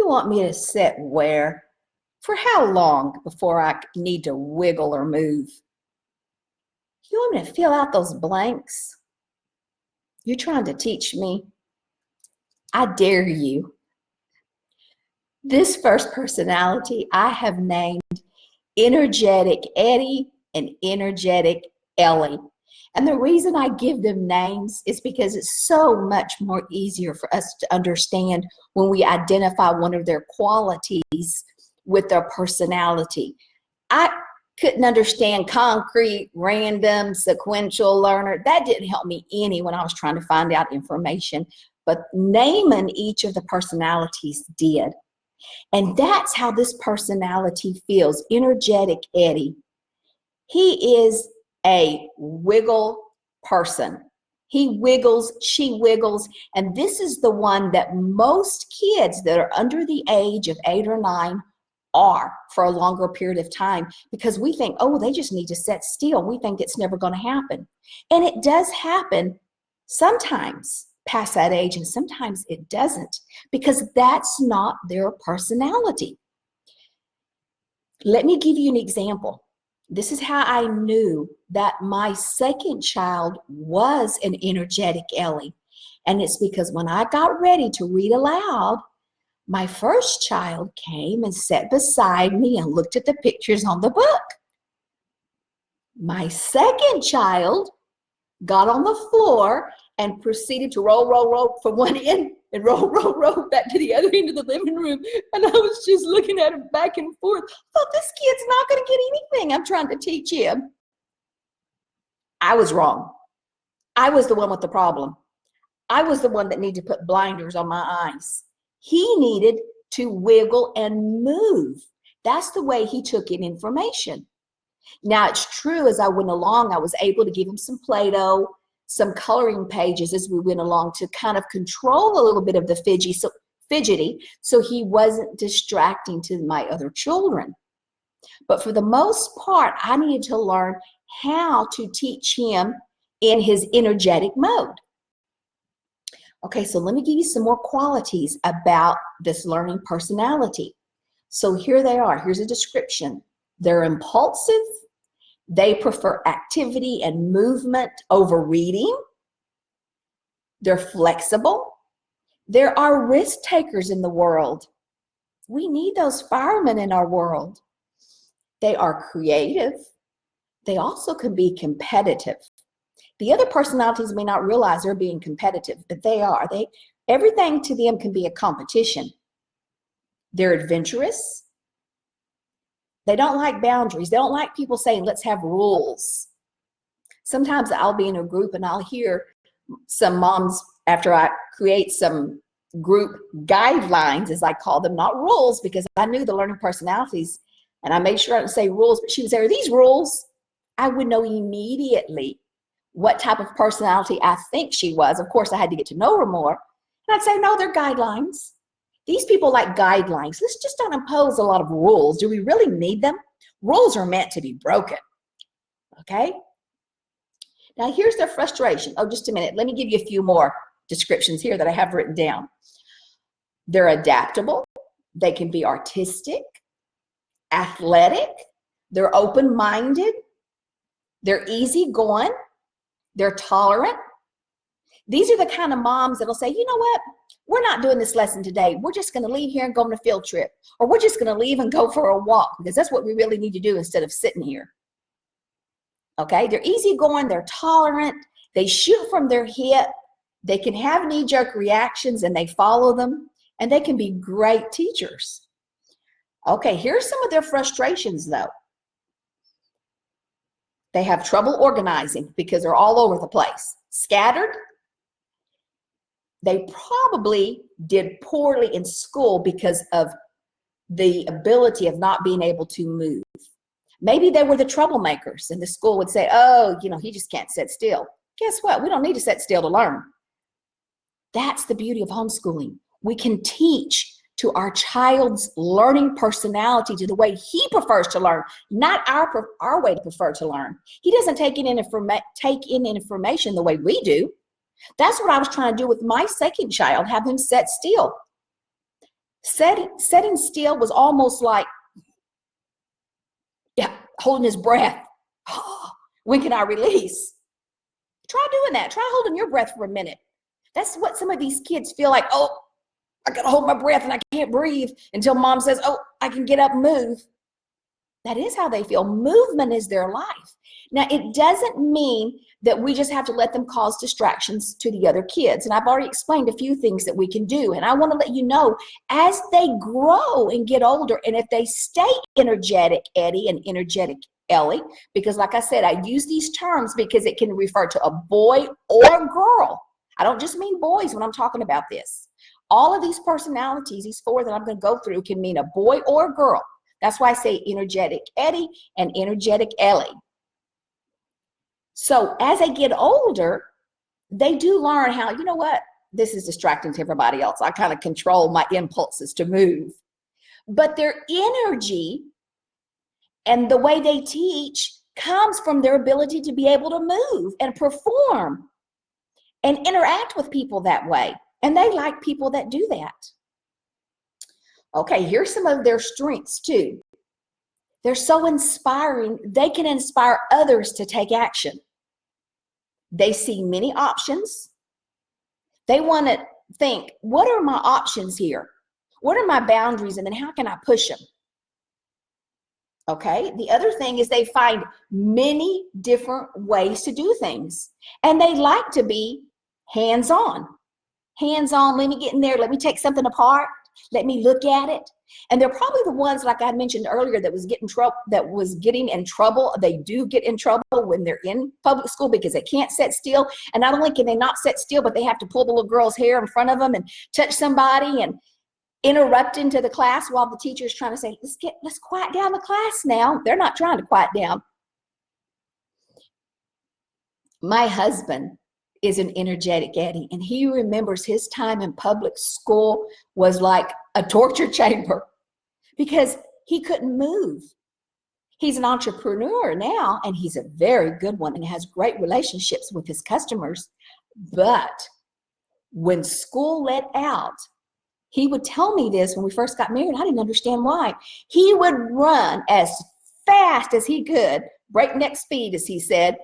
You want me to sit where? For how long before I need to wiggle or move? You want me to fill out those blanks? You're trying to teach me? I dare you. This first personality I have named energetic Eddie and energetic Ellie. And the reason I give them names is because it's so much more easier for us to understand when we identify one of their qualities with their personality. I couldn't understand concrete, random, sequential learner. That didn't help me any when I was trying to find out information. But naming each of the personalities did. And that's how this personality feels. Energetic Eddie. He is a wiggle person. He wiggles, she wiggles, and this is the one that most kids that are under the age of 8 or 9 are for a longer period of time, because we think, oh, they just need to sit still. We think it's never going to happen. And it does happen sometimes past that age, and sometimes it doesn't, because that's not their personality. Let me give you an example. This is how I knew that my second child was an energetic Ellie. And it's because when I got ready to read aloud, my first child came and sat beside me and looked at the pictures on the book. My second child got on the floor and proceeded to roll, roll, roll from one end and roll, roll, roll back to the other end of the living room. And I was just looking at him back and forth. I thought, this kid's not going to get anything I'm trying to teach him. I was wrong. I was the one with the problem. I was the one that needed to put blinders on my eyes. He needed to wiggle and move. That's the way he took in information. Now, it's true, as I went along, I was able to give him some Play-Doh, some coloring pages as we went along to kind of control a little bit of the fidgety, so he wasn't distracting to my other children. But for the most part, I needed to learn how to teach him in his energetic mode. Okay, so let me give you some more qualities about this learning personality. So here they are. Here's a description. They're impulsive. They prefer activity and movement over reading. They're flexible. There are risk takers in the world. We need those firemen in our world. They are creative. They also can be competitive. The other personalities may not realize they're being competitive, but they are. Everything to them can be a competition. They're adventurous. They don't like boundaries. They don't like people saying, let's have rules. Sometimes I'll be in a group and I'll hear some moms, after I create some group guidelines, as I call them, not rules, because I knew the learning personalities and I made sure I didn't say rules, but she would say, are these rules? I would know immediately what type of personality I think she was. Of course, I had to get to know her more. And I'd say, no, they're guidelines. These people like guidelines. Let's just don't impose a lot of rules. Do we really need them? Rules are meant to be broken. Okay? Now, here's their frustration. Oh, just a minute. Let me give you a few more descriptions here that I have written down. They're adaptable. They can be artistic, athletic. They're open-minded. They're easygoing. They're tolerant. These are the kind of moms that'll say, you know what? We're not doing this lesson today. We're just going to leave here and go on a field trip. Or we're just going to leave and go for a walk, because that's what we really need to do instead of sitting here. Okay? They're easygoing. They're tolerant. They shoot from their hip. They can have knee-jerk reactions and they follow them. And they can be great teachers. Okay, here's some of their frustrations, though. They have trouble organizing because they're all over the place. Scattered. They probably did poorly in school because of the ability of not being able to move. Maybe they were the troublemakers, and the school would say, oh, you know, he just can't sit still. Guess what? We don't need to sit still to learn. That's the beauty of homeschooling. We can teach to our child's learning personality, to the way he prefers to learn, not our way to prefer to learn. He doesn't take in information the way we do. That's what I was trying to do with my second child, have him sit still. Setting still was almost like, yeah, holding his breath. When can I release? Try doing that. Try holding your breath for a minute. That's what some of these kids feel like. Oh, I got to hold my breath and I can't breathe until mom says, oh, I can get up and move. That is how they feel. Movement is their life. Now, it doesn't mean that we just have to let them cause distractions to the other kids. And I've already explained a few things that we can do. And I want to let you know, as they grow and get older, and if they stay energetic, Eddie, and energetic, Ellie, because like I said, I use these terms because it can refer to a boy or a girl. I don't just mean boys when I'm talking about this. All of these personalities, these four that I'm going to go through, can mean a boy or a girl. That's why I say energetic Eddie and energetic Ellie. So as they get older, they do learn how, you know what, this is distracting to everybody else. I kind of control my impulses to move. But their energy and the way they teach comes from their ability to be able to move and perform and interact with people that way. And they like people that do that. Okay, here's some of their strengths too. They're so inspiring, they can inspire others to take action. They see many options. They want to think, what are my options here? What are my boundaries? And then how can I push them? Okay, the other thing is they find many different ways to do things. And they like to be hands-on. Hands-on, let me get in there, let me take something apart, let me look at it. And they're probably the ones, like I mentioned earlier, that was getting in trouble. They do get in trouble when they're in public school because they can't sit still. And not only can they not sit still, but they have to pull the little girl's hair in front of them and touch somebody and interrupt into the class while the teacher is trying to say, let's quiet down the class now. They're not trying to quiet down. My husband is an energetic Eddie, and he remembers his time in public school was like a torture chamber because he couldn't move. He's an entrepreneur now, and he's a very good one and has great relationships with his customers. But when school let out, he would tell me this when we first got married. I didn't understand why. He would run as fast as he could, breakneck speed, as he said,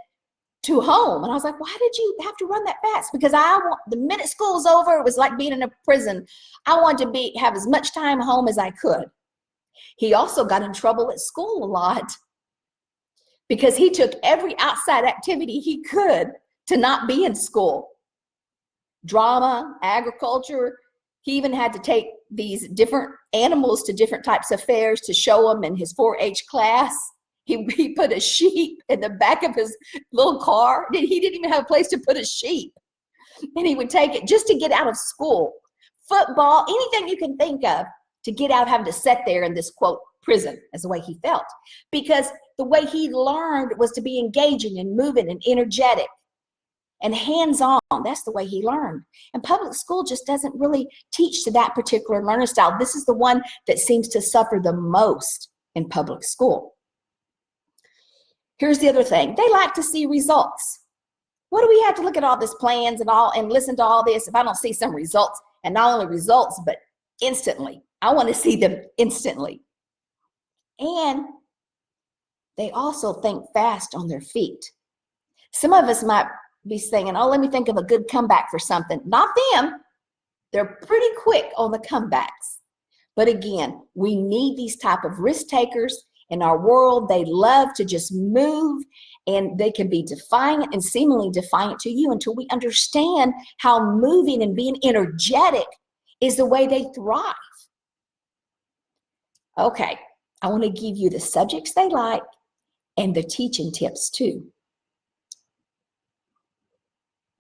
to home. And I was like, why did you have to run that fast? Because the minute school was over, it was like being in a prison. I wanted to have as much time home as I could. He also got in trouble at school a lot because he took every outside activity he could to not be in school. Drama, agriculture. He even had to take these different animals to different types of fairs to show them in his 4-H class. He put a sheep in the back of his little car. He didn't even have a place to put a sheep. And he would take it just to get out of school. Football, anything you can think of to get out of having to sit there in this, quote, prison, is the way he felt. Because the way he learned was to be engaging and moving and energetic and hands-on. That's the way he learned. And public school just doesn't really teach to that particular learning style. This is the one that seems to suffer the most in public school. Here's the other thing. They like to see results. What do we have to look at all this plans and listen to all this if I don't see some results? And not only results, but instantly. I want to see them instantly. And they also think fast on their feet. Some of us might be saying, oh, let me think of a good comeback for something. Not them. They're pretty quick on the comebacks. But again, we need these type of risk takers in our world. They love to just move, and they can be defiant and seemingly defiant to you until we understand how moving and being energetic is the way they thrive. Okay, I want to give you the subjects they like and the teaching tips too.